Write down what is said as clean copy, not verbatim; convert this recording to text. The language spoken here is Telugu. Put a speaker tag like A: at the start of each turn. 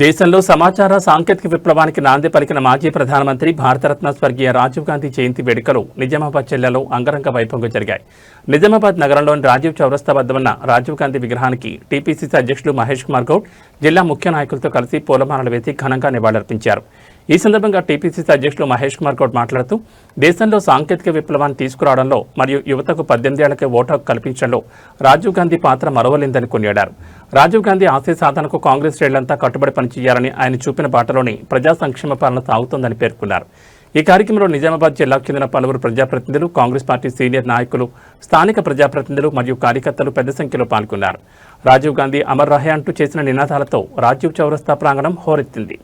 A: దేశంలో సమాచార సాంకేతిక విప్లవానికి నాంది పలికిన మాజీ ప్రధానమంత్రి భారతరత్న స్వర్గీయ రాజీవ్ గాంధీ జయంతి వేడుకలు నిజామాబాద్ జిల్లాలో అంగరంగ వైభవంగా జరిగాయి. నిజామాబాద్ నగరంలోని రాజీవ్ చౌరస్తా వద్ద ఉన్న రాజీవ్ గాంధీ విగ్రహానికి టీపీసీసీ అధ్యక్షులు మహేష్ కుమార్ గౌడ్ జిల్లా ముఖ్య నాయకులతో కలిసి పూలమాలలు వేసి ఘనంగా నివాళులర్పించారు. ఈ సందర్భంగా టీపీసీసీ అధ్యక్షులు మహేష్ కుమార్ గౌడ్ మాట్లాడుతూ దేశంలో సాంకేతిక విప్లవాన్ని తీసుకురావడంలో మరియు యువతకు 18 ఏళ్లకే ఓటు హక్కు కల్పించడంలో రాజీవ్ గాంధీ పాత్ర మరవలేందని కొనియాడారు. రాజీవ్ గాంధీ ఆశయ సాధనకు కాంగ్రెస్ శ్రేణులంతా కట్టుబడి పనిచేయాలని ఆయన చూపిన బాటలోని ప్రజా సంక్షేమ పాలన సాగుతోందని పేర్కొన్నారు. ఈ కార్యక్రమంలో నిజామాబాద్ జిల్లాకు చెందిన పలువురు ప్రజాప్రతినిధులు, కాంగ్రెస్ పార్టీ సీనియర్ నాయకులు, స్థానిక ప్రజాప్రతినిధులు మరియు కార్యకర్తలు పెద్ద సంఖ్యలో పాల్గొన్నారు. రాజీవ్ గాంధీ అమర్ రహే అంటూ చేసిన నినాదాలతో రాజీవ్ చౌరస్తా ప్రాంగణం హోరెత్తింది.